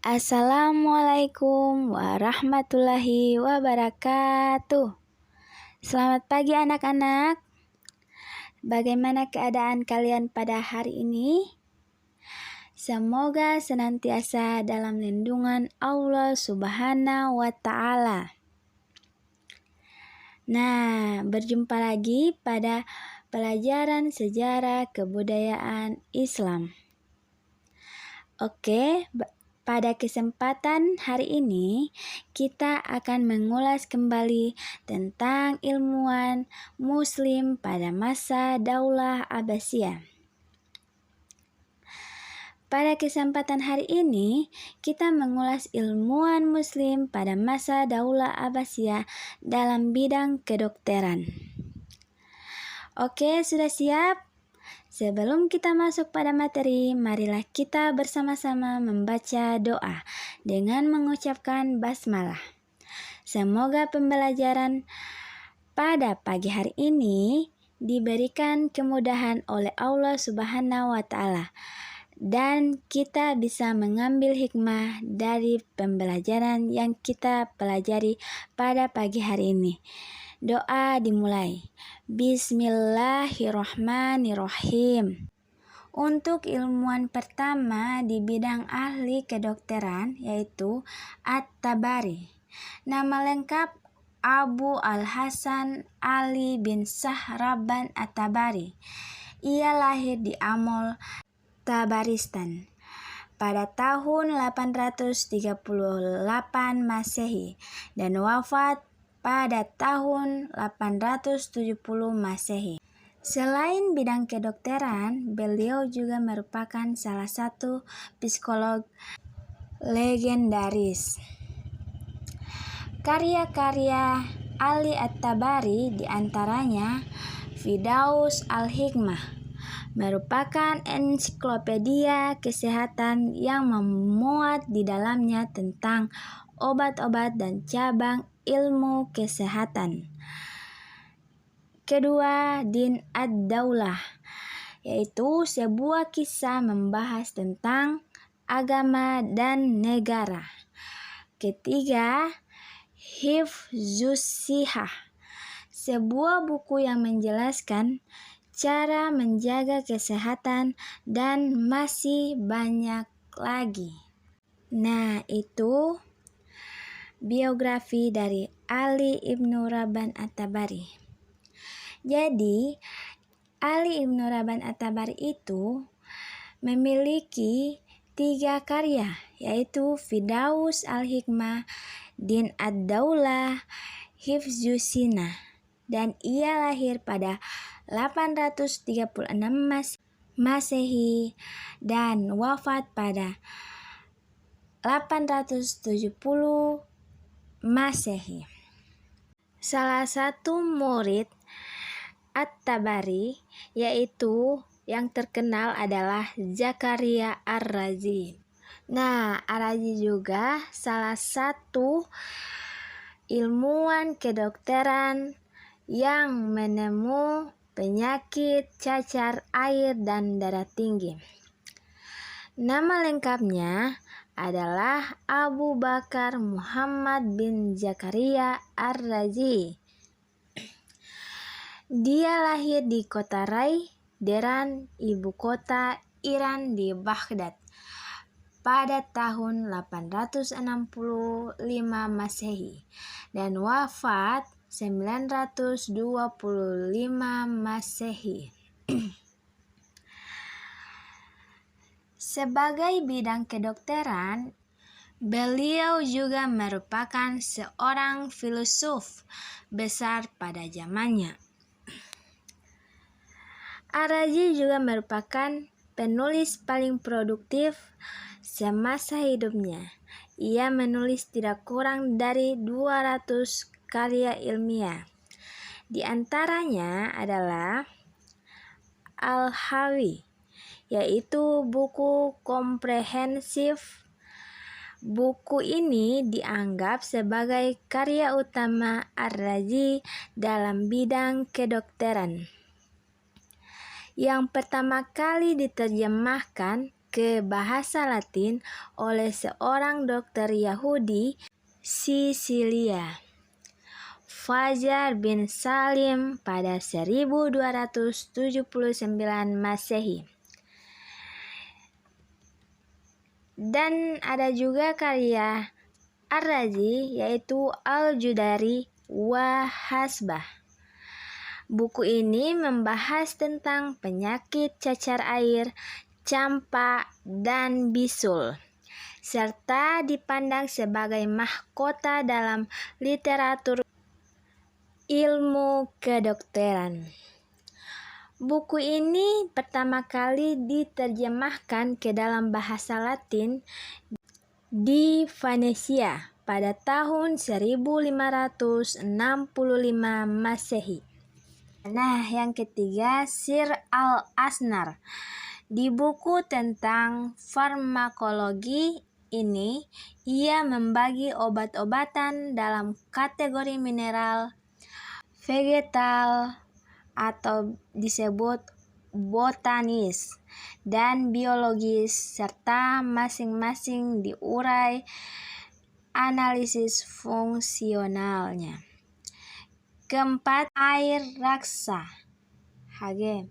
Assalamualaikum warahmatullahi wabarakatuh. Selamat pagi anak-anak. Bagaimana keadaan kalian pada hari ini? Semoga senantiasa dalam lindungan Allah Subhanahu wa Ta'ala. Nah, berjumpa lagi pada pelajaran sejarah kebudayaan Islam. Oke, pada kesempatan hari ini kita akan mengulas kembali tentang ilmuwan Muslim pada masa Daulah Abbasiyah. Pada kesempatan hari ini kita mengulas ilmuwan Muslim pada masa Daulah Abbasiyah dalam bidang kedokteran. Oke, sudah siap? Sebelum kita masuk pada materi, marilah kita bersama-sama membaca doa dengan mengucapkan basmalah. Semoga pembelajaran pada pagi hari ini diberikan kemudahan oleh Allah Subhanahu wa Ta'ala dan kita bisa mengambil hikmah dari pembelajaran yang kita pelajari pada pagi hari ini. Doa dimulai. Bismillahirrahmanirrahim. Untuk ilmuwan pertama di bidang ahli kedokteran yaitu At-Tabari. Nama lengkap Abu Al-Hasan Ali bin Shahraban At-Tabari. Ia lahir di Amol, Tabaristan pada tahun 838 Masehi dan wafat pada tahun 870 Masehi. Selain bidang kedokteran, beliau juga merupakan salah satu psikolog legendaris. Karya-karya Ali At-Tabari diantaranya Firdaus Al-Hikmah merupakan ensiklopedia kesehatan yang memuat di dalamnya tentang obat-obat dan cabang ilmu kesehatan. Kedua, Din Ad-Daulah, yaitu sebuah kisah membahas tentang agama dan negara. Ketiga, Hifzus Sihah, sebuah buku yang menjelaskan cara menjaga kesehatan dan masih banyak lagi. Nah, itu biografi dari Ali Ibnu Rabban At-Tabari. Jadi, Ali Ibnu Rabban At-Tabari itu memiliki 3 karya, yaitu Firdaus Al-Hikmah, Din Ad-Daulah, Hifzus Sihah, dan ia lahir pada 836 Masehi dan wafat pada 870 Masehi. Salah satu murid At-Tabari yaitu yang terkenal adalah Zakaria Ar-Razi. Nah, Ar-Razi juga salah satu ilmuwan kedokteran yang menemu penyakit cacar air dan darah tinggi. Nama lengkapnya adalah Abu Bakar Muhammad bin Zakaria Ar-Razi. Dia lahir di kota Rai, Deran, ibu kota Iran di Baghdad, pada tahun 865 Masehi dan wafat 925 Masehi. Sebagai bidang kedokteran, beliau juga merupakan seorang filsuf besar pada zamannya. Ar-Razi juga merupakan penulis paling produktif semasa hidupnya. Ia menulis tidak kurang dari 200 karya ilmiah. Di antaranya adalah Al-Hawi, yaitu buku komprehensif. Buku ini dianggap sebagai karya utama Ar-Razi dalam bidang kedokteran. yang pertama kali diterjemahkan ke bahasa Latin oleh seorang dokter Yahudi Sisilia, Fajar bin Salim pada 1279 Masehi. Dan ada juga karya Ar-Razi yaitu Al-Judari wa Hasbah. Buku ini membahas tentang penyakit cacar air, campak, dan bisul, serta dipandang sebagai mahkota dalam literatur ilmu kedokteran. Buku ini pertama kali diterjemahkan ke dalam bahasa Latin di Venesia pada tahun 1565 Masehi. Nah, yang ketiga, Sir Al-Azhar. Di buku tentang farmakologi ini, ia membagi obat-obatan dalam kategori mineral, vegetal, atau disebut botanis, dan biologis, serta masing-masing diurai analisis fungsionalnya. Keempat, air raksa. Hg.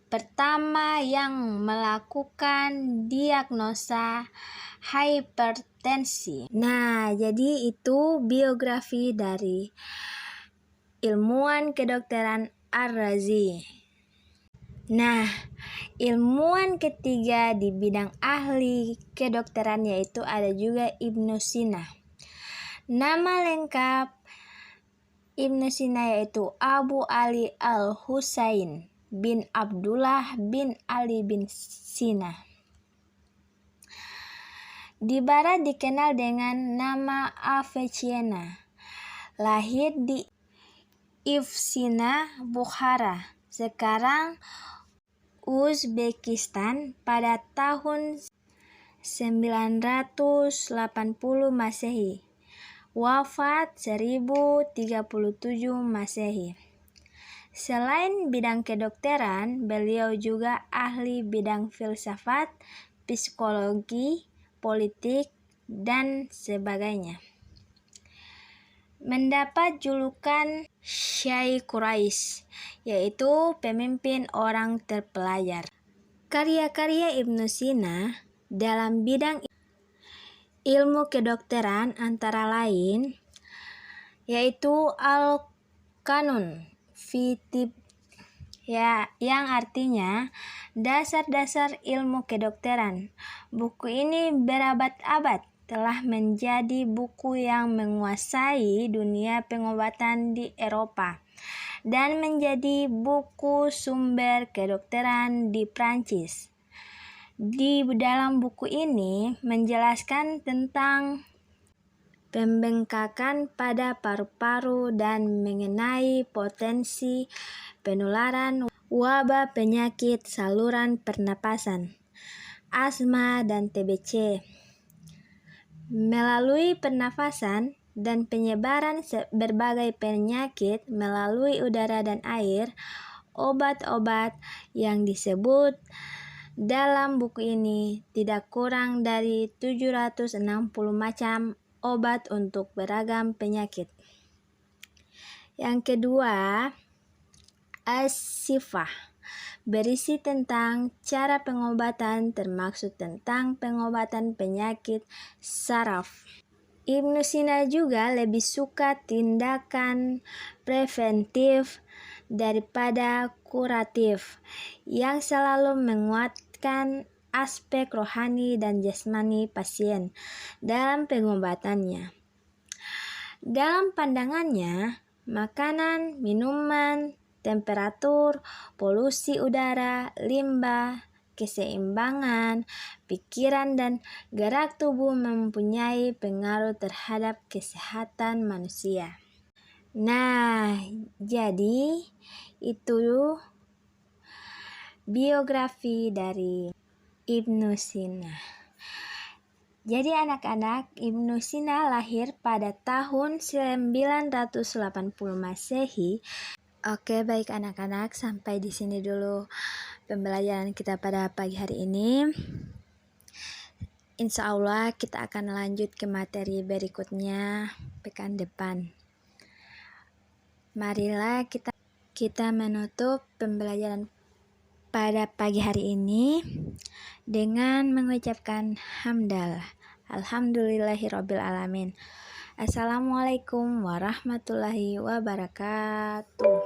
Pertama yang melakukan diagnosa hipertensi. Nah, jadi itu biografi dari ilmuwan kedokteran Ar-Razi. Nah, ilmuwan ketiga di bidang ahli kedokteran yaitu ada juga Ibnu Sina. Nama lengkap Ibnu Sina yaitu Abu Ali Al-Husain bin Abdullah bin Ali bin Sina. Di barat dikenal dengan nama Avicenna. Lahir di Ifsina, Bukhara, sekarang Uzbekistan pada tahun 980 Masehi. Wafat 1037 Masehi. Selain bidang kedokteran, beliau juga ahli bidang filsafat, psikologi, politik, dan sebagainya. Mendapat julukan Syekh Quraisy, yaitu pemimpin orang terpelajar. Karya-karya Ibnu Sina dalam bidang ilmu kedokteran antara lain yaitu Al-Qanun fi Tibb, yang artinya dasar-dasar ilmu kedokteran. Buku ini berabad-abad telah menjadi buku yang menguasai dunia pengobatan di Eropa dan menjadi buku sumber kedokteran di Prancis. Di dalam buku ini menjelaskan tentang pembengkakan pada paru-paru dan mengenai potensi penularan wabah penyakit saluran pernapasan, asma, dan TBC melalui pernafasan dan penyebaran berbagai penyakit melalui udara dan air. Obat-obat yang disebut dalam buku ini tidak kurang dari 760 macam obat untuk beragam penyakit. Yang kedua, As-Sifah, berisi tentang cara pengobatan termasuk tentang pengobatan penyakit saraf. Ibnu Sina juga lebih suka tindakan preventif daripada kuratif, yang selalu menguatkan aspek rohani dan jasmani pasien dalam pengobatannya. Dalam pandangannya, makanan, minuman, temperatur, polusi udara, limbah, keseimbangan, pikiran, dan gerak tubuh mempunyai pengaruh terhadap kesehatan manusia. Nah, jadi itu biografi dari Ibnu Sina. Jadi anak-anak, Ibnu Sina lahir pada tahun 980 Masehi. Oke, baik anak-anak, sampai di sini dulu pembelajaran kita pada pagi hari ini. Insya Allah kita akan lanjut ke materi berikutnya pekan depan. Marilah kita menutup pembelajaran pada pagi hari ini dengan mengucapkan hamdalah. Alhamdulillahirabbil alamin. Assalamualaikum warahmatullahi wabarakatuh.